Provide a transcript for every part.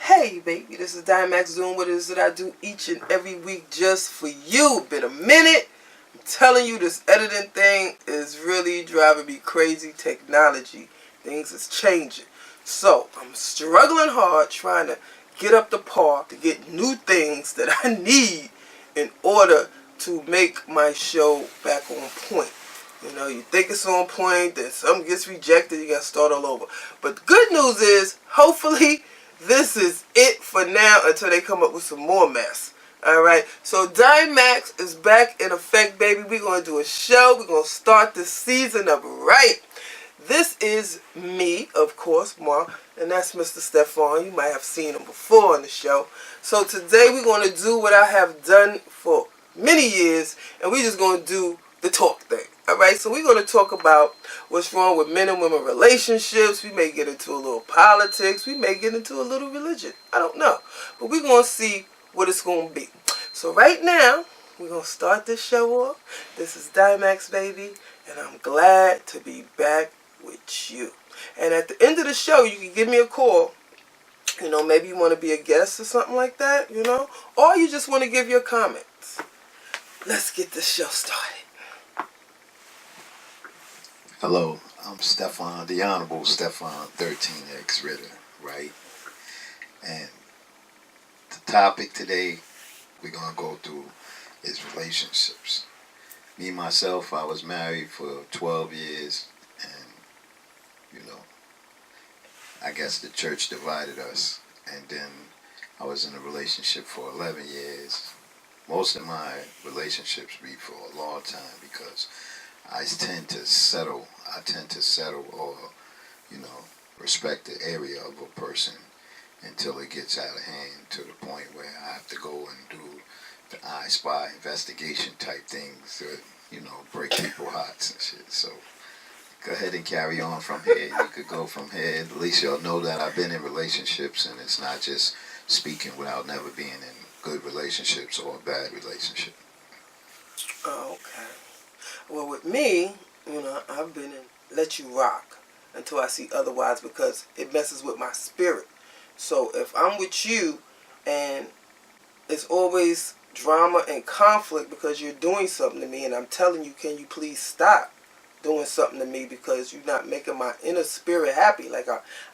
Hey baby, this is Dymax doing what it is that I do each and every week just for you. Been a minute. I'm telling you, this editing thing is really driving me crazy. Technology, things is changing. So I'm struggling hard trying to get up to par to get new things that I need in order to make my show back on point. You know, you think it's on point, then something gets rejected, you gotta start all over. But the good news is, hopefully, this is it for now until they come up with some more mess. Alright, so Dymax is back in effect, baby. We're going to do a show. We're going to start the season up right. This is me, of course, Mark, and that's Mr. Stephan. You might have seen him before on the show. So today we're going to do what I have done for many years, and we're just going to do the talk thing. Alright, so we're going to talk about what's wrong with men and women relationships. We may get into a little politics. We may get into a little religion. I don't know. But we're going to see what it's going to be. So right now, we're going to start this show off. This is Dymax, baby, and I'm glad to be back with you. And at the end of the show, you can give me a call. You know, maybe you want to be a guest or something like that, you know. Or you just want to give your comments. Let's get this show started. Hello, I'm Stephan, the Honorable Stephan 13X right? And the topic today we're going to go through is relationships. Me, myself, I was married for 12 years, and, you know, I guess the church divided us. And then I was in a relationship for 11 years. Most of my relationships be for a long time because I tend to settle or, you know, respect the area of a person until it gets out of hand to the point where I have to go and do the I Spy investigation type things to, you know, break people's hearts and shit. So go ahead and carry on from here. You could go from here. At least you'll know that I've been in relationships and it's not just speaking without never being in good relationships or a bad relationship. Okay. Well, with me, you know, I've been in let you rock until I see otherwise because it messes with my spirit. So if I'm with you and it's always drama and conflict because you're doing something to me and I'm telling you, can you please stop doing something to me because you're not making my inner spirit happy. Like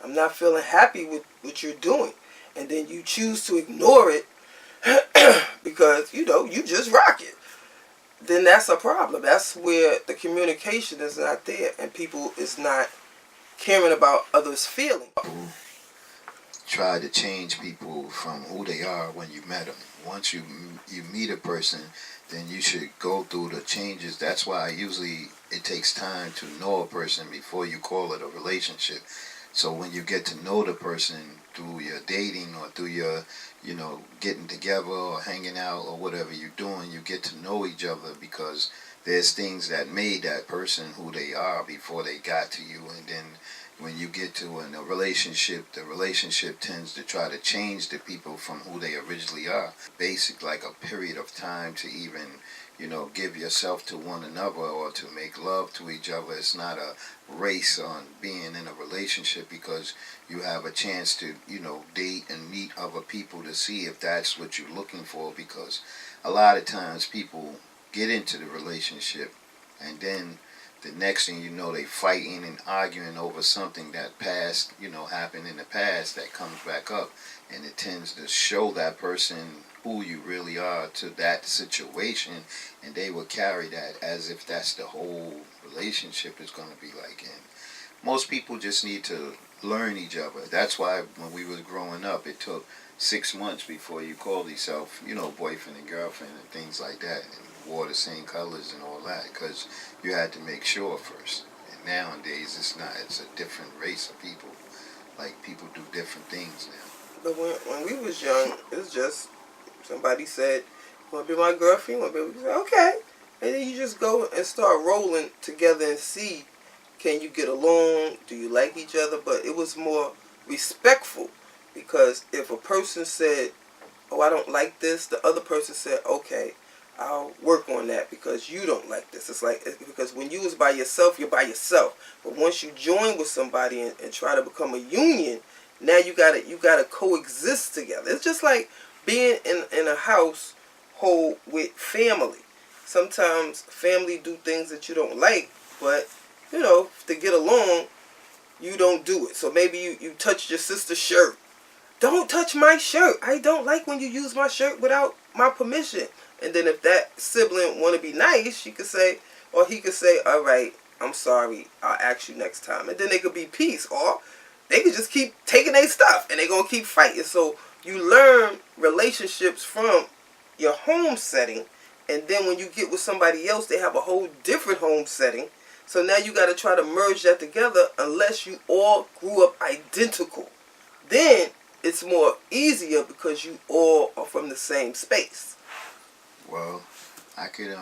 I'm not feeling happy with what you're doing. And then you choose to ignore it because, you know, you just rock it. Then that's a problem. That's where the communication is not there and people is not caring about others' feelings. Try to change people from who they are when you met them. Once you meet a person, then you should go through the changes. That's why usually it takes time to know a person before you call it a relationship. So when you get to know the person through your dating or through your, you know, getting together or hanging out or whatever you're doing, you get to know each other because there's things that made that person who they are before they got to you. And then when you get to a relationship, the relationship tends to try to change the people from who they originally are. Basic, like a period of time to even, you know, give yourself to one another or to make love to each other. It's not a race on being in a relationship because you have a chance to, you know, date and meet other people to see if that's what you're looking for, because a lot of times people get into the relationship and then the next thing you know, they fighting and arguing over something that past, you know, happened in the past that comes back up, and it tends to show that person who you really are to that situation, and they will carry that as if that's the whole relationship is going to be like. And most people just need to learn each other. That's why when we was growing up, it took 6 months before you called yourself, you know, boyfriend and girlfriend and things like that, and wore the same colors and all that, because you had to make sure first. And nowadays it's not. It's a different race of people. Like, people do different things now. But when we was young, it was just somebody said, "You want to be my girlfriend?" You want to be? Said, okay. And then you just go and start rolling together and see, can you get along? Do you like each other? But it was more respectful, because if a person said, "Oh, I don't like this," the other person said, "Okay, I'll work on that because you don't like this." It's like, because when you was by yourself, you're by yourself. But once you join with somebody and try to become a union, Now you gotta coexist together. It's just like being in a household with family. Sometimes family do things that you don't like, but you know, to get along, you don't do it. So maybe you touched your sister's shirt. Don't touch my shirt. I don't like when you use my shirt without my permission. And then if that sibling want to be nice, she could say, or he could say, all right, I'm sorry, I'll ask you next time. And then they could be peace. Or they could just keep taking their stuff and they're going to keep fighting. So you learn relationships from your home setting. And then when you get with somebody else, they have a whole different home setting. So now you got to try to merge that together unless you all grew up identical. Then it's more easier because you all are from the same space. Well, I could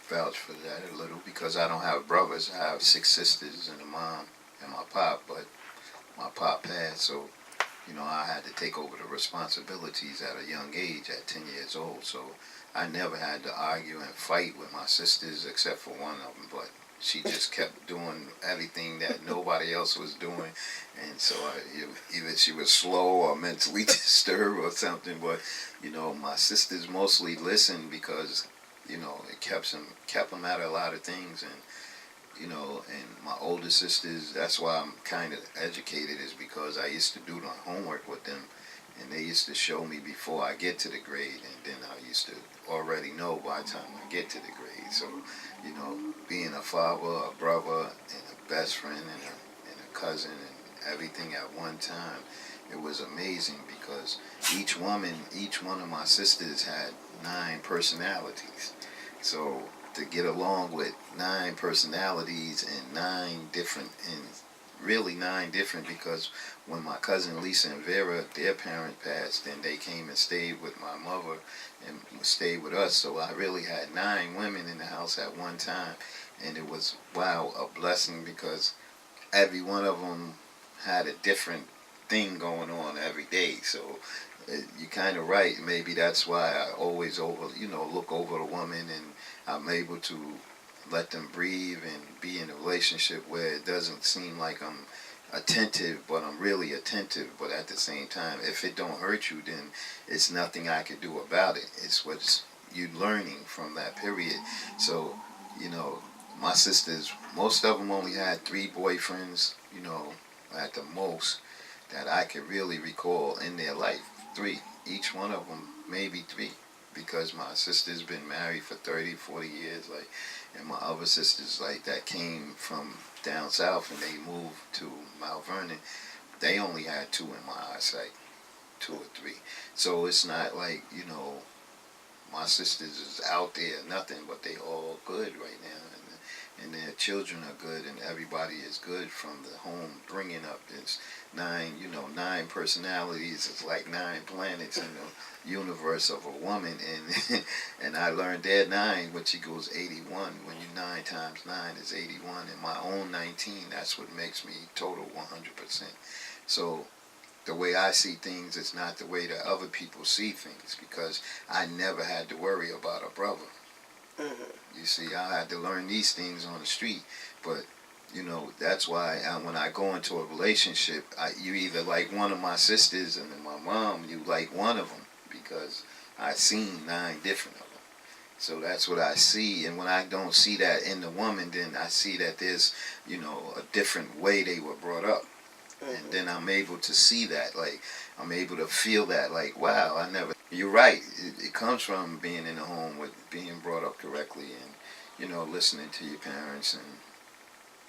vouch for that a little because I don't have brothers. I have 6 sisters and a mom and my pop, but my pop passed, so you know I had to take over the responsibilities at a young age, at 10 years old. So I never had to argue and fight with my sisters except for one of them, but she just kept doing everything that nobody else was doing, and so either she was slow or mentally disturbed or something. But you know, my sisters mostly listened because you know it kept them out of a lot of things, and you know, and my older sisters. That's why I'm kind of educated, is because I used to do the homework with them, and they used to show me before I get to the grade, and then I used to already know by the time I get to the grade. So, you know, being a father, a brother, and a best friend, and a cousin, and everything at one time, it was amazing because each one of my sisters had 9 personalities. So to get along with 9 personalities and 9 different, because when my cousin Lisa and Vera, their parent passed, then they came and stayed with my mother and stayed with us. So I really had 9 women in the house at one time, and it was, wow, a blessing because every one of them had a different thing going on every day. So you're kind of right. Maybe that's why I always look over the woman, and I'm able to let them breathe and be in a relationship where it doesn't seem like I'm attentive, but I'm really attentive. But at the same time, if it don't hurt you, then it's nothing I can do about it. It's what you learning from that period. So, you know, my sisters, most of them only had 3 boyfriends, you know, at the most, that I could really recall in their life. 3. Each one of them, maybe 3. Because my sister's been married for 30, 40 years, like, and my other sisters, like, that came from down south and they moved to Mount Vernon, they only had 2 in my eyesight, 2 or 3. So it's not like, you know, my sisters is out there, nothing, but they all good right now. And their children are good, and everybody is good from the home bringing up. It's 9 personalities. It's like 9 planets in the universe of a woman, and I learned that 9, which equals 81. When you 9 times 9 is 81, and my own 19. That's what makes me total 100%. So the way I see things is not the way that other people see things, because I never had to worry about a brother. Mm-hmm. You see, I had to learn these things on the street, but you know, that's why when I go into a relationship, you either like one of my sisters, and then my mom, you like one of them, because I've seen 9 different of them. So that's what I see, and when I don't see that in the woman, then I see that there's, you know, a different way they were brought up. Mm-hmm. And then I'm able to see that, like, I'm able to feel that, like, wow, you're right, it comes from being in a home with being brought up correctly, and, you know, listening to your parents, and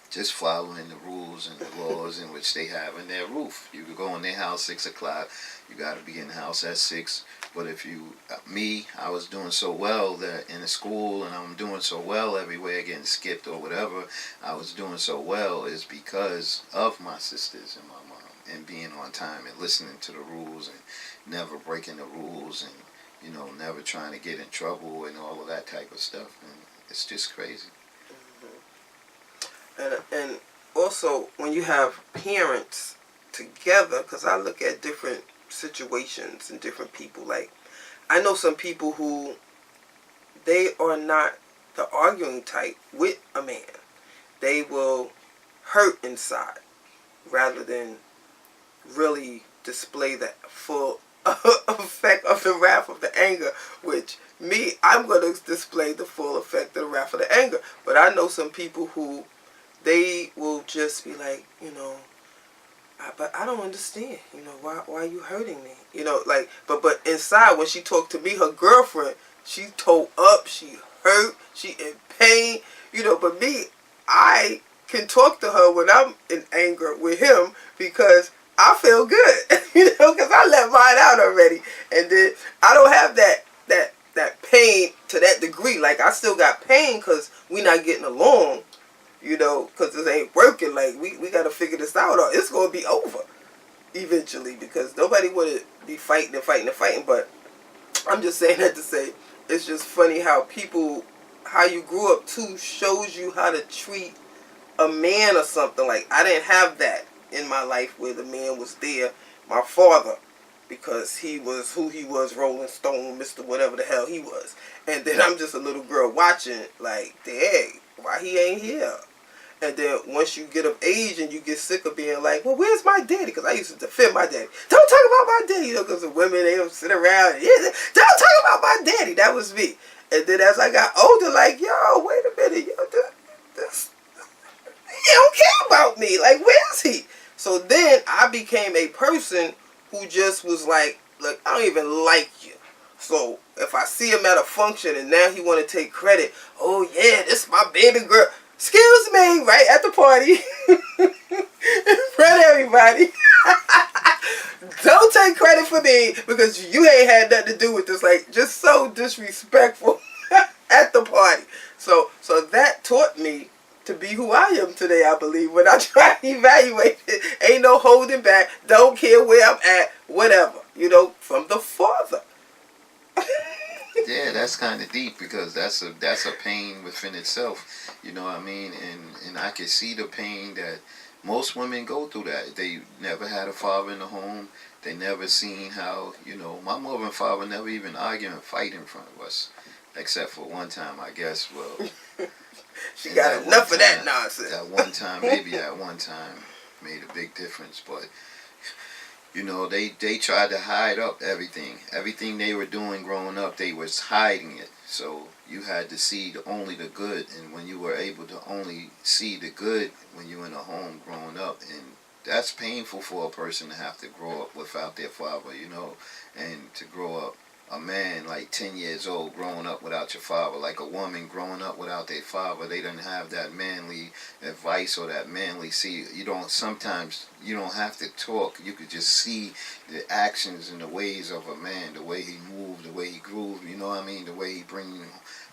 just following the rules and the laws in which they have in their roof. You could go in their house 6 o'clock, you got to be in the house at 6, but if I was doing so well that in the school, and I'm doing so well everywhere, getting skipped or whatever, I was doing so well is because of my sisters and my mom, and being on time and listening to the rules and never breaking the rules, and, you know, never trying to get in trouble and all of that type of stuff. And it's just crazy. And also, when you have parents together, because I look at different situations and different people, like, I know some people who, they are not the arguing type with a man. They will hurt inside rather than really display the full effect of the wrath of the anger, which me, I'm going to display the full effect of the wrath of the anger. But I know some people who, they will just be like, but I don't understand, why are you hurting me? But inside, when she talked to me, her girlfriend, she tore up, she hurt, she in pain, but me, I can talk to her when I'm in anger with him because I feel good, because I let mine out already. And then I don't have that pain to that degree. Like, I still got pain because we not getting along, because this ain't working. Like, we got to figure this out or it's going to be over eventually, because nobody want to be fighting and fighting and fighting. But I'm just saying that to say, it's just funny how you grew up too shows you how to treat a man or something. Like, I didn't have that in my life where the man was there, my father, because he was who he was, Rolling Stone, Mr. whatever the hell he was. And then I'm just a little girl watching, like, dang, why he ain't here? And then once you get of age and you get sick of being like, well, where's my daddy? Because I used to defend my daddy. Don't talk about my daddy, because the women, they don't sit around and, don't talk about my daddy. That was me. And then as I got older, like, yo, wait a minute, this he don't care about me. Like, where is he? So then I became a person who just was like, look, I don't even like you. So if I see him at a function and now he want to take credit, oh yeah, this is my baby girl. Excuse me, right at the party, in front of everybody. Don't take credit for me because you ain't had nothing to do with this. Like, just so disrespectful at the party. So that taught me to be who I am today, I believe, when I try to evaluate it. Ain't no holding back. Don't care where I'm at. Whatever. From the Father. Yeah, that's kind of deep, because that's a pain within itself. You know what I mean? And I can see the pain that most women go through. That they never had a father in the home. They never seen how, my mother and father never even argue and fight in front of us, except for one time, I guess. Well, she got enough of that nonsense. That one time, maybe that one time made a big difference, but they tried to hide up everything. Everything they were doing growing up, they was hiding it. So you had to see only the good, and when you were able to only see the good when you were in a home growing up, and that's painful for a person to have to grow up without their father, and to grow up a man like 10 years old growing up without your father, like a woman growing up without their father. They didn't have that manly advice or that manly sometimes you don't have to talk. You could just see the actions and the ways of a man, the way he moved, the way he grooved, the way he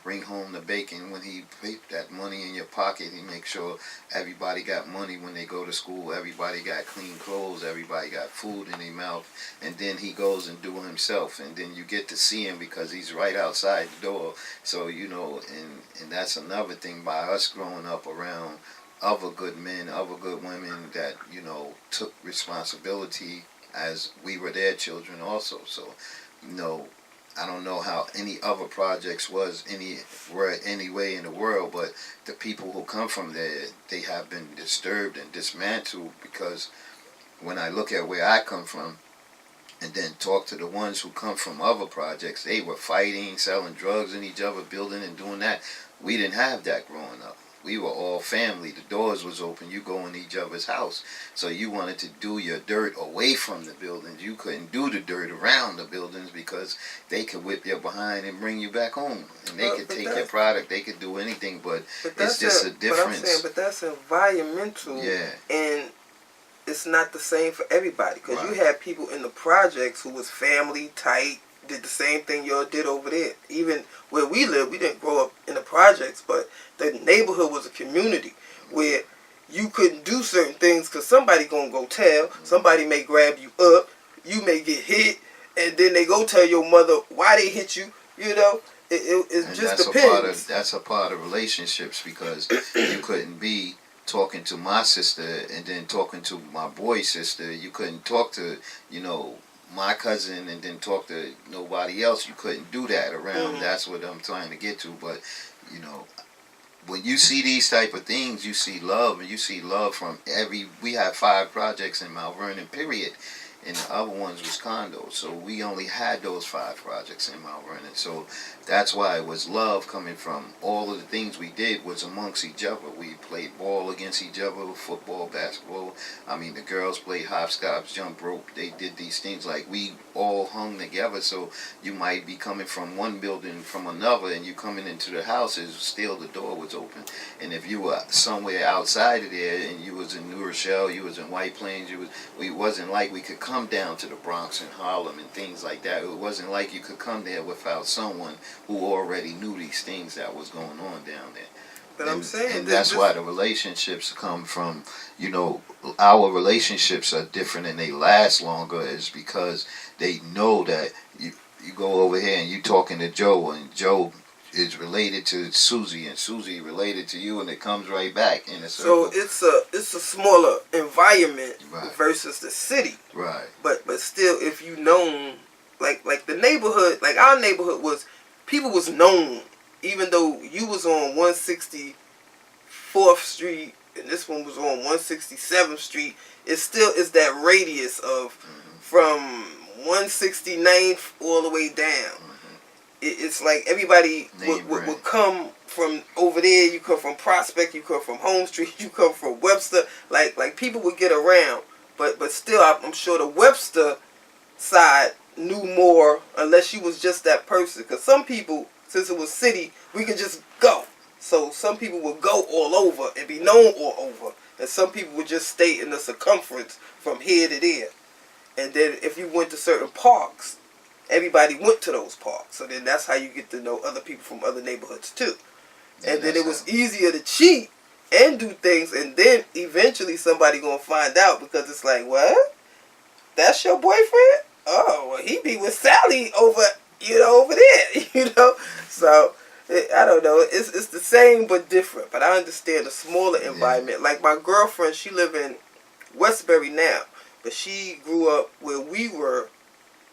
bring home the bacon. When he put that money in your pocket, he make sure everybody got money when they go to school, everybody got clean clothes, everybody got food in their mouth, and then he goes and do it himself, and then you get to see him because he's right outside the door. So and that's another thing by us growing up around other good men, other good women that took responsibility as we were their children also. So I don't know how any other projects were any way in the world, but the people who come from there, they have been disturbed and dismantled, because when I look at where I come from and then talk to the ones who come from other projects, they were fighting, selling drugs in each other, building and doing that. We didn't have that growing up. We were all family. The doors was open. You go in each other's house. So you wanted to do your dirt away from the buildings. You couldn't do the dirt around the buildings because they could whip your behind and bring you back home. And they could take your product. They could do anything. But it's just a difference. But that's environmental. Yeah. And it's not the same for everybody. Because Right. you had people in the projects who was family tight, did the same thing y'all did over there. Even where we live, we didn't grow up in the projects, but the neighborhood was a community where you couldn't do certain things because somebody gonna go tell. Somebody may grab you up, you may get hit, and then they go tell your mother why they hit you. It just depends. That's a part of relationships, because you couldn't be talking to my sister and then talking to my boy's sister. You couldn't talk to my cousin and then talk to nobody else. You couldn't do that around. Mm-hmm. That's what I'm trying to get to. But when you see these type of things, you see love, and you see love from every. We have 5 projects in Mount Vernon, period, and the other ones was condos. So we only had those 5 projects in Mount Vernon. So that's why it was love coming from all of the things we did was amongst each other. We played ball against each other, football, basketball. I mean, the girls played hopscotch, jump rope. They did these things like we all hung together. So you might be coming from one building from another, and you coming into the house, is still the door was open. And if you were somewhere outside of there, and you was in New Rochelle, you was in White Plains, we wasn't like we could come down to the Bronx and Harlem and things like that. It wasn't like you could come there without someone who already knew these things that was going on down there. But I'm saying, and that's why the relationships come from, our relationships are different and they last longer, is because they know that you go over here and you talking to Joe, and Joe is related to Susie, and Susie related to you, and it comes right back in a circle. So it's a smaller environment, right, versus the city. Right. But still, if you known, like the neighborhood, like our neighborhood was, people was known, even though you was on 164th Street and this one was on 167th Street. It still is that radius of from 169th all the way down. It's like everybody would come from over there. You come from Prospect, you come from Home Street, you come from Webster. Like people would get around, but still, I'm sure the Webster side knew more, unless you was just that person. Because some people, since it was city, we could just go. So some people would go all over and be known all over, and some people would just stay in the circumference from here to there. And then if you went to certain parks, everybody went to those parks. So then that's how you get to know other people from other neighborhoods too. And then it was easier to cheat and do things, and then eventually somebody gonna find out, because it's like, what? That's your boyfriend? Oh, well, he be with Sally over there, So I don't know. It's the same but different. But I understand the smaller environment. Like my girlfriend, she live in Westbury now, but she grew up where we were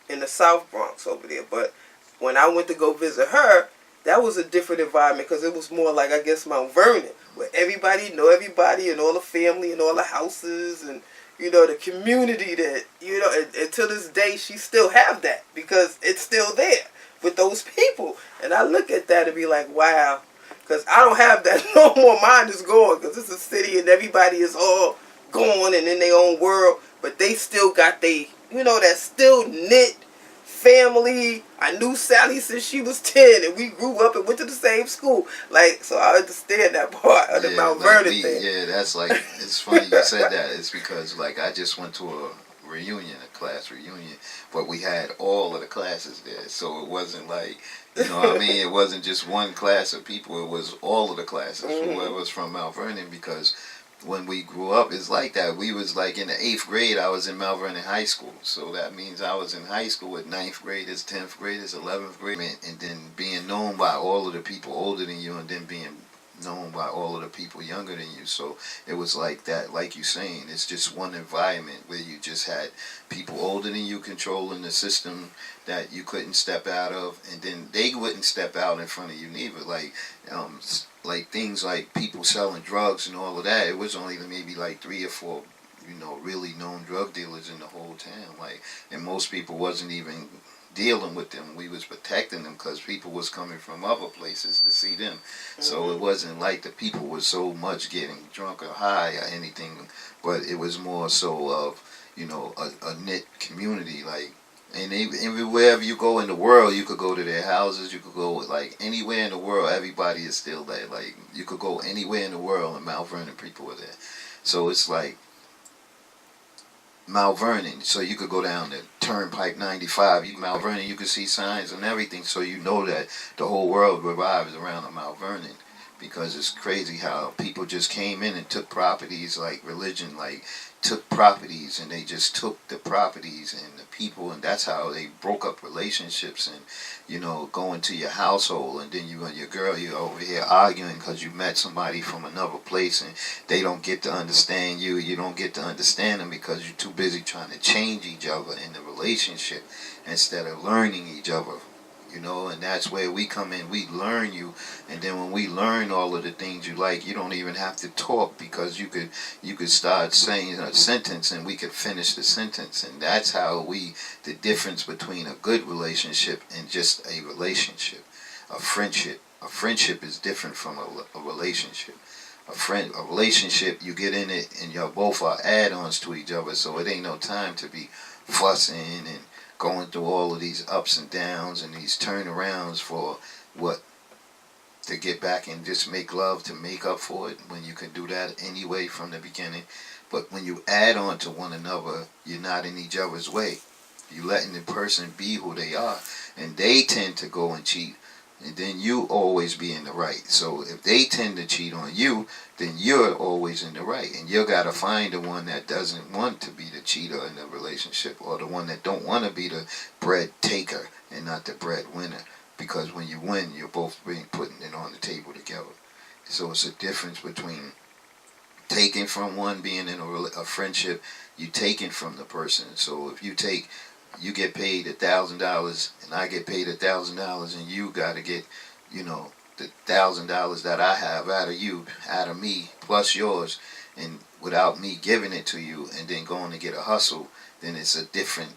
in the South Bronx over there. But when I went to go visit her, that was a different environment, because it was more like, I guess, Mount Vernon, where everybody know everybody and all the family and all the houses and, the community that, and to this day, she still have that, because it's still there with those people. And I look at that and be like, wow, because I don't have that no more. Mine is gone, because it's a city and everybody is all gone and in their own world, but they still got that still knit family. I knew Sally since she was 10, and we grew up and went to the same school. So I understand that part of the Mount Vernon thing. Yeah, that's it's funny you said that. It's because I just went to a class reunion, but we had all of the classes there, so it wasn't like, it wasn't just one class of people, it was all of the classes, whoever was from Mount Vernon, because when we grew up, it's like that. We was like in the 8th grade, I was in Mount Vernon High School. So that means I was in high school with 9th graders, 10th graders, 11th graders, and then being known by all of the people older than you, and then being known by all of the people younger than you. So it was like that, like you saying, it's just one environment where you just had people older than you controlling the system that you couldn't step out of, and then they wouldn't step out in front of you neither. Like things like people selling drugs and all of that, it was only maybe like 3 or 4, really known drug dealers in the whole town. And most people wasn't even dealing with them. We was protecting them, because people was coming from other places to see them. So it wasn't like the people was so much getting drunk or high or anything, but it was more so of, a knit community. And even wherever you go in the world, you could go to their houses. You could go anywhere in the world. Everybody is still there. You could go anywhere in the world, and Mount Vernon people were there. So it's like Mount Vernon. So you could go down the Turnpike 95. Mount Vernon, you could see signs and everything. So you know that the whole world revolves around the Mount Vernon. Because it's crazy how people just came in and took properties, like religion, took properties, and they just took the properties and the people, and that's how they broke up relationships. And go into your household, and then you and your girl, you're over here arguing because you met somebody from another place, and they don't get to understand you. You don't get to understand them, because you're too busy trying to change each other in the relationship instead of learning each other you know, and that's where we come in. We learn you, and then when we learn all of the things you like, you don't even have to talk, because you could start saying a sentence and we could finish the sentence. And that's how the difference between a good relationship and just a relationship, a friendship is different from a relationship. A relationship, you get in it and y'all both are add-ons to each other, so it ain't no time to be fussing and going through all of these ups and downs and these turnarounds for what, to get back and just make love to make up for it, when you can do that anyway from the beginning. But when you add on to one another, you're not in each other's way. You're letting the person be who they are, and they tend to go and cheat, and then you always be in the right. So if they tend to cheat on you, then you're always in the right, and you gotta find the one that doesn't want to be the cheater in the relationship, or the one that don't want to be the bread taker and not the bread winner. Because when you win, you're both putting it on the table together. So it's a difference between taking from one, being in a friendship, you taking from the person. So if you get paid $1,000 and I get paid $1,000, and you got to get, the $1,000 that I have out of me, plus yours, and without me giving it to you and then going to get a hustle, then it's a different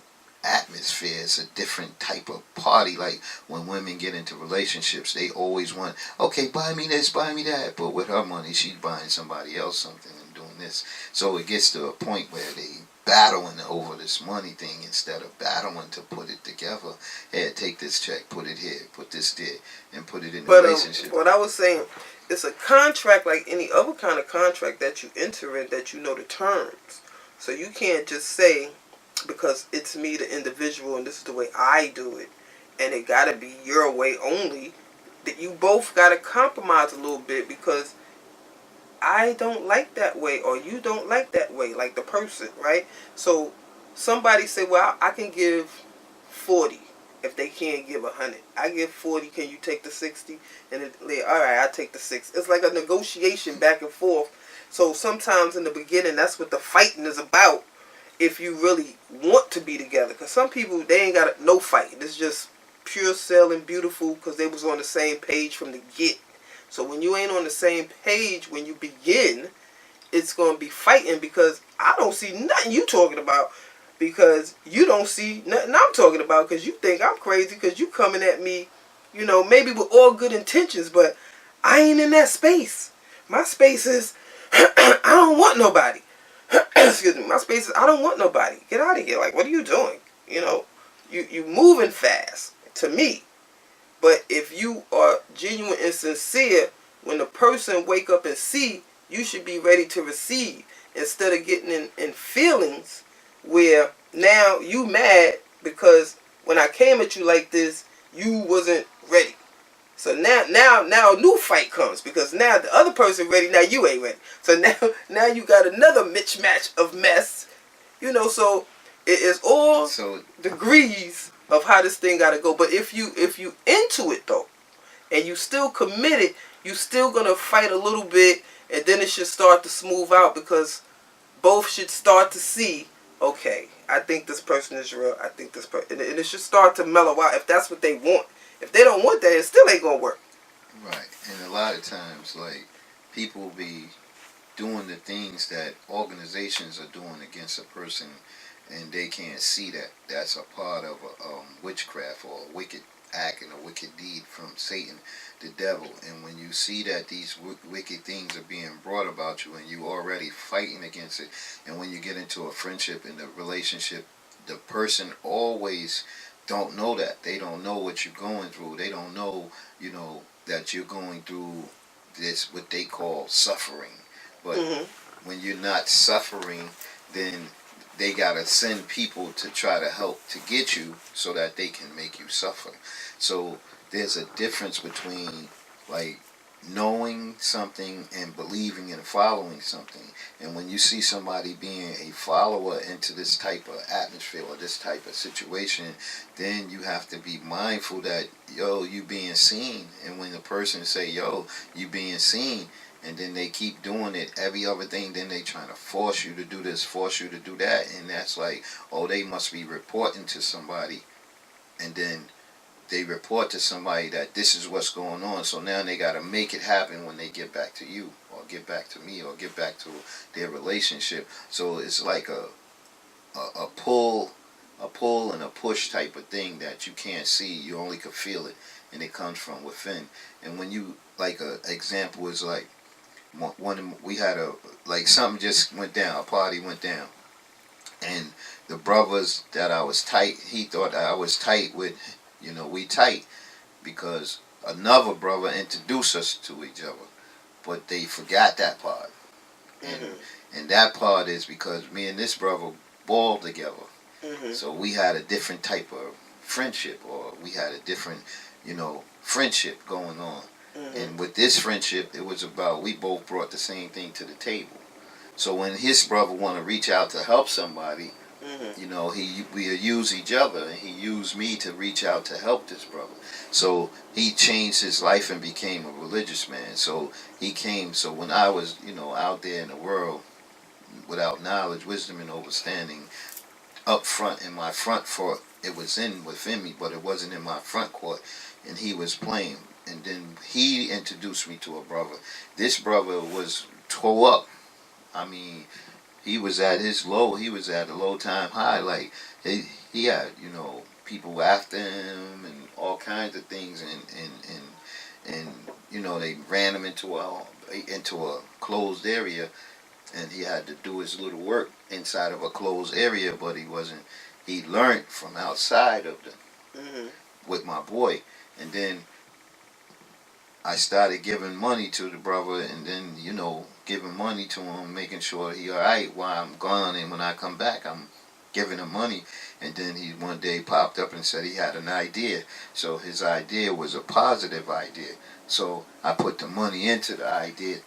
atmosphere. It's a different type of party. Like when women get into relationships, they always want, okay, buy me this, buy me that, but with her money she's buying somebody else something and doing this. So it gets to a point where they battling over this money thing instead of battling to put it together. Hey, take this check, put it here, put this there, and put it in the relationship. What I was saying, it's a contract like any other kind of contract that you enter in, that you know the terms. So you can't just say, because it's me, the individual, and this is the way I do it, and it got to be your way only, that you both got to compromise a little bit, because I don't like that way, or you don't like that way, like the person, right? So somebody say, well, I can give 40 if they can't give 100. I give 40, can you take the 60? And all right, I take the 60. It's like a negotiation back and forth. So sometimes in the beginning, that's what the fighting is about, if you really want to be together. Because some people, they ain't got no fighting. It's just pure selling, beautiful, because they was on the same page from the get. So when you ain't on the same page when you begin, it's going to be fighting, because I don't see nothing you talking about, because you don't see nothing I'm talking about, because you think I'm crazy, because you coming at me, maybe with all good intentions, but I ain't in that space. My space is, I don't want nobody. Excuse me. My space is, I don't want nobody. Get out of here. Like, what are you doing? You moving fast to me. But if you are genuine and sincere, when the person wake up and see, you should be ready to receive, instead of getting in feelings where now you mad because when I came at you like this, you wasn't ready. So now a new fight comes, because now the other person ready, now you ain't ready. So now you got another mismatch of mess. So it is all degrees of how this thing gotta go. But if you into it though, and you still committed, you still gonna fight a little bit, and then it should start to smooth out, because both should start to see, okay, I think this person is real. I think this person, and it should start to mellow out if that's what they want. If they don't want that, it still ain't gonna work. Right. And a lot of times, like, people be doing the things that organizations are doing against a person, and they can't see that that's a part of a witchcraft, or a wicked act and a wicked deed from Satan, the devil. And when you see that these wicked things are being brought about you, and you already fighting against it, and when you get into a friendship and the relationship, the person always don't know that. They don't know what you're going through. They don't know, that you're going through this, what they call suffering. But when you're not suffering, then they gotta send people to try to help to get you, so that they can make you suffer. So there's a difference between, like, knowing something and believing and following something. And when you see somebody being a follower into this type of atmosphere or this type of situation, then you have to be mindful that, you being seen. And when the person say, you being seen, and then they keep doing it, every other thing, then they trying to force you to do this, force you to do that, and that's like, they must be reporting to somebody. And then they report to somebody that this is what's going on. So now they got to make it happen when they get back to you, or get back to me, or get back to their relationship. So it's like a pull, and a push type of thing that you can't see. You only can feel it, and it comes from within. And when you, like, a example is like, we had like something just went down, a party went down, and the brothers that I was tight, he thought I was tight with, we tight because another brother introduced us to each other, but they forgot that part. And that part is because me and this brother balled together. So we had a different type of friendship, or we had a different, friendship going on. And with this friendship, it was about, we both brought the same thing to the table. So when his brother want to reach out to help somebody, we use each other, and he used me to reach out to help this brother. So he changed his life and became a religious man. So so when I was, out there in the world without knowledge, wisdom, and understanding, up front in my front court, it was within me, but it wasn't in my front court, and he was playing. And then he introduced me to a brother. This brother was tore up. I mean, he was at his low. He was at a low time high. Like he had, people after him and all kinds of things, and they ran him into a closed area, and he had to do his little work inside of a closed area. But he learned from outside of with my boy, and then I started giving money to the brother, and then, giving money to him, making sure he alright while I'm gone, and when I come back, I'm giving him money. And then he one day popped up and said he had an idea. So his idea was a positive idea. So I put the money into the idea,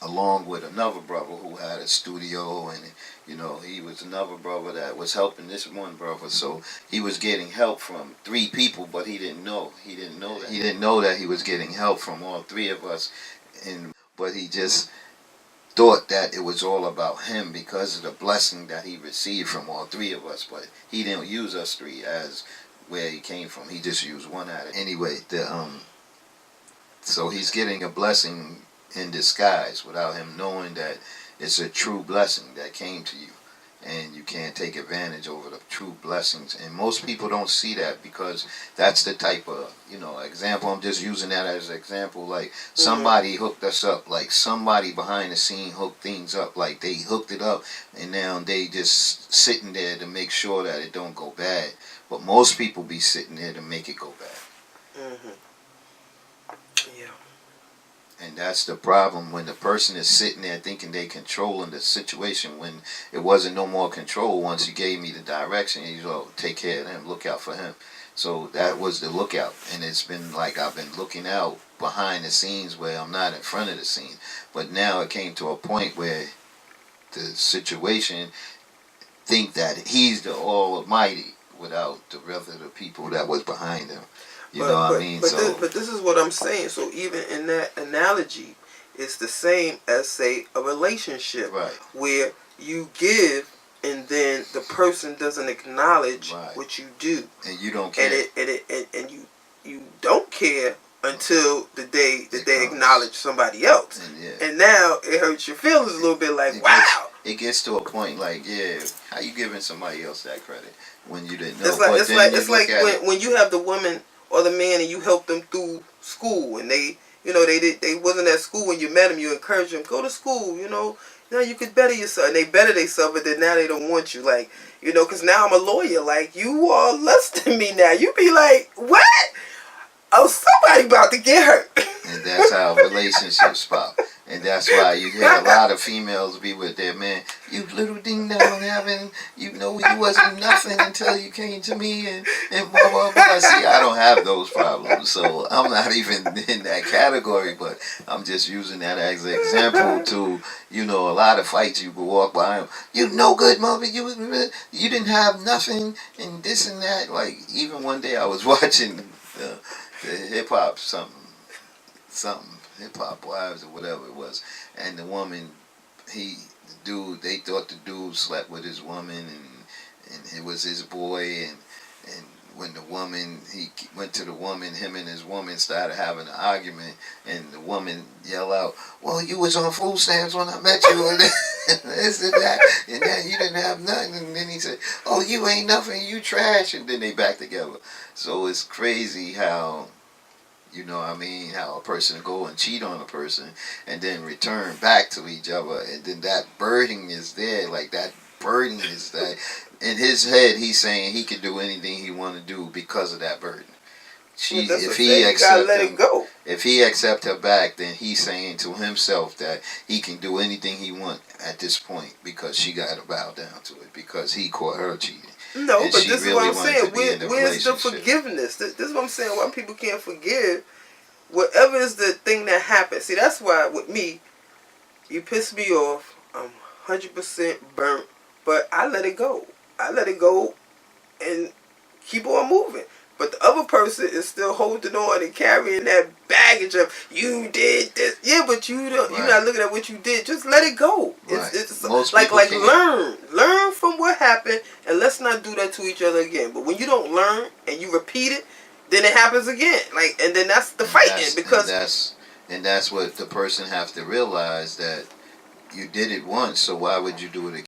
along with another brother who had a studio, and he was another brother that was helping this one brother. So he was getting help from 3 people, but he didn't know. He didn't know that he was getting help from all 3 of us, but he just thought that it was all about him because of the blessing that he received from all 3 of us. But he didn't use us 3 as where he came from. He just used one at it. Anyway, so he's getting a blessing in disguise without him knowing that it's a true blessing that came to you, and you can't take advantage over the true blessings. And most people don't see that, because that's the type of example. I'm just using that as an example. Like, somebody hooked us up, like somebody behind the scene hooked things up, like they hooked it up, and now they just sitting there to make sure that it don't go bad. But most people be sitting there to make it go bad. Yeah. And that's the problem, when the person is sitting there thinking they controlling the situation, when it wasn't no more control. Once you gave me the direction, you go, take care of him, look out for him. So that was the lookout. And it's been like I've been looking out behind the scenes where I'm not in front of the scene. But now it came to a point where the situation think that he's the almighty without the rest of the people that was behind him. You know what I mean? But this is what I'm saying. So even in that analogy, it's the same as, say, a relationship, right, where you give and then the person doesn't acknowledge what you do, and you don't care, and you don't care until the day that they acknowledge somebody else, and now it hurts your feelings a little bit. Like, wow. It gets to a point like, how you giving somebody else that credit when you didn't know? It's like when you have the woman or the man and you help them through school, and they wasn't at school when you met them. You encourage them, go to school. You could better yourself, and they better themselves, but then now they don't want you. Like, because now I'm a lawyer. Like, you are less than me now. You be like, what? Oh, somebody about to get hurt. And that's how relationships pop. And that's why you hear a lot of females be with their man. You little ding dong having, you wasn't nothing until you came to me, and blah, blah, blah. See, I don't have those problems, so I'm not even in that category, but I'm just using that as an example to, a lot of fights you could walk by them. You no good, mother, you didn't have nothing, and this and that. Like, even one day I was watching the hip-hop hip-hop wives or whatever it was, and the woman, they thought the dude slept with his woman, and it was his boy, and when the woman, he went to the woman, him and his woman started having an argument, and the woman yell out, "Well, you was on food stamps when I met you, and this and that, and then you didn't have nothing." And then he said, "Oh, you ain't nothing, you trash," and then they back together. So it's crazy how, you know what I mean, how a person go and cheat on a person and then return back to each other, and then that burden is there, like that burden is that in his head he's saying he can do anything he want to do because of that burden. If he accept her back, then he's saying to himself that he can do anything he want at this point because she got to bow down to it because he caught her cheating. No, and but she this really is what I'm saying. Where's the relationship. forgiveness? This is what I'm saying. Why people can't forgive whatever is the thing that happened. See, that's why with me, you piss me off. I'm 100% burnt, but I let it go. I let it go and keep on moving. But the other person is still holding on and carrying that baggage of you did this. Yeah, but you don't. Right. You're not looking at what you did. Just let it go. Right. It's like learn from what happened, and let's not do that to each other again. But when you don't learn and you repeat it, then it happens again. Like, and then that's the fighting because that's what the person have to realize, that you did it once, so why would you do it again?